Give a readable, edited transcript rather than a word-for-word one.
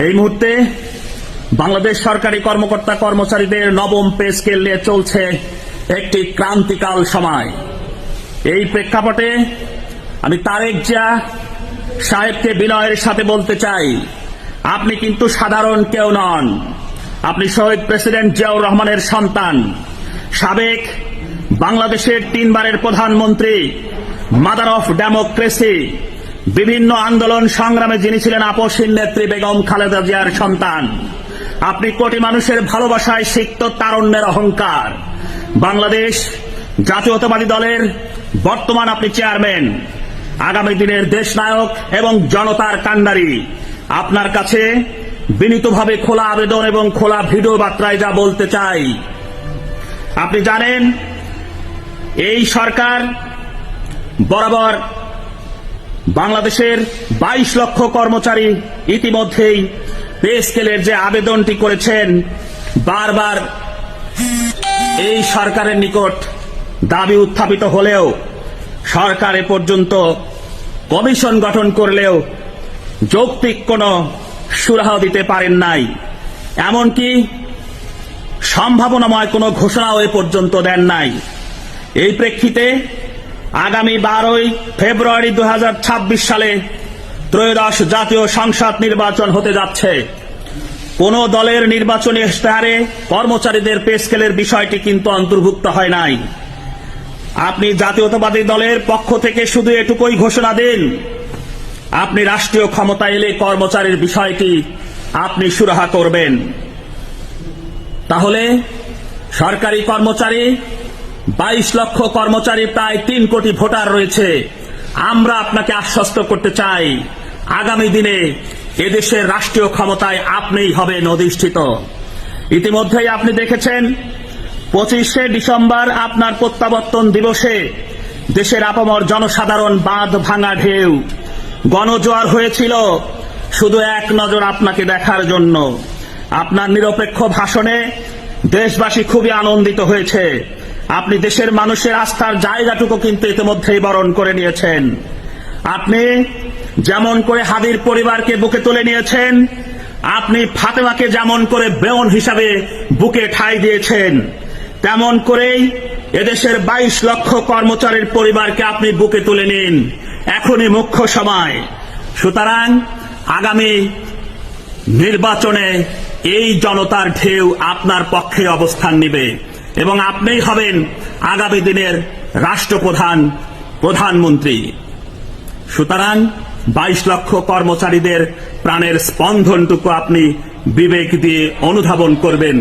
এই মুহূর্তে বাংলাদেশ সরকারি কর্মকর্তা কর্মচারীদের নবম পে স্কেল নিয়ে চলছে একটি ক্রান্তিকাল সময়। এই প্রেক্ষাপটে আমি তারেক জিয়া সাহেবকে বিনয়ের সাথে বলতে চাই, আপনি কিন্তু সাধারণ কেউ নন। আপনি শহীদ প্রেসিডেন্ট জিয়াউর রহমানের সন্তান, সাবেক বাংলাদেশের 3 বারের প্রধানমন্ত্রী, মাদার অফ ডেমোক্রেসি, বিভিন্ন আন্দোলন সংগ্রামে যিনি ছিলেন আপসহীন নেত্রী বেগম খালেদা জিয়ার সন্তান। আপনি কোটি মানুষের ভালোবাসায় সিক্ত তারুণ্যের অহংকার। বাংলাদেশ জাতীয়তাবাদী দলের বর্তমান আপনি চেয়ারম্যান, আগামী দিনের দেশনায়ক এবং জনতার কান্ডারি। আপনার কাছে বিনীতভাবে খোলা আবেদন এবং খোলা ভিডিও বার্তায় যা বলতে চাই, আপনি জানেন এই সরকার বরাবর বাংলাদেশের 22 লক্ষ কর্মচারী ইতিমধ্যেই পে স্কেলের যে আবেদনটি করেছেন, বারবার এই সরকারের নিকট দাবি উত্থাপিত হলেও সরকার এ পর্যন্ত কমিশন গঠন করলেও যৌক্তিক কোনো সুরাহা দিতে পারেন নাই। এমনকি সম্ভাবনাময় কোনো ঘোষণাও এ পর্যন্ত দেন নাই। এই প্রেক্ষিতে আগামী 12 ফেব্রুয়ারি 2026 সালে ত্রয়োদশ জাতীয় সংসদ নির্বাচন হতে যাচ্ছে। কোন দলের নির্বাচনী ইশতেহারে কর্মচারীদের পে স্কেলের বিষয়টি কিন্তু অন্তর্ভুক্ত হয় নাই। আপনি জাতীয়তাবাদী দলের পক্ষ থেকে শুধু এটুকুই ঘোষণা দিন, আপনি রাষ্ট্রীয় ক্ষমতা এলে কর্মচারীর বিষয়টি আপনি সুরাহা করবেন। তাহলে সরকারি কর্মচারী 22 লক্ষ কর্মচারী, প্রায় 3 কোটি ভোটার রয়েছে। আমরা আপনাকে আশ্বস্ত করতে চাই, আগামী দিনে এদেশের রাষ্ট্রীয় ক্ষমতায় আপনিই হবেন অধিষ্ঠিত। ইতিমধ্যেই আপনি দেখেছেন 25শে ডিসেম্বর আপনার প্রত্যাবর্তন দিবসে দেশের আপামর জনসাধারণ বাঁধ ভাঙা ঢেউ গণজোয়ার হয়েছিল শুধু এক নজর আপনাকে দেখার জন্য। আপনার নিরপেক্ষ ভাষণে দেশবাসী খুবই আনন্দিত হয়েছে। আপনি দেশের মানুষের আস্থার জায়গাটুকু কিন্তু ইতিমধ্যেই বরণ করে নিয়েছেন। আপনি যেমন করে হাদির পরিবারকে বুকে তুলে নিয়েছেন, আপনি ফাতেমাকে যেমন করে বেয়ন হিসাবে বুকে ঠাঁই দিয়েছেন, তেমন করেই এদেশের 22 লক্ষ কর্মচারীর পরিবারকে আপনি বুকে তুলে নিন। এখনই মুখ্য সময়। সুতরাং আগামী নির্বাচনে এই জনতার ঢেউ আপনার পক্ষে অবস্থান নেবে এবং আপনিই হবেন আগামী দিনের রাষ্ট্রপ্রধান, প্রধানমন্ত্রী। সুতরাং 22 লক্ষ কর্মচারীদের প্রাণের স্পন্দনটুকু আপনি বিবেক দিয়ে অনুধাবন করবেন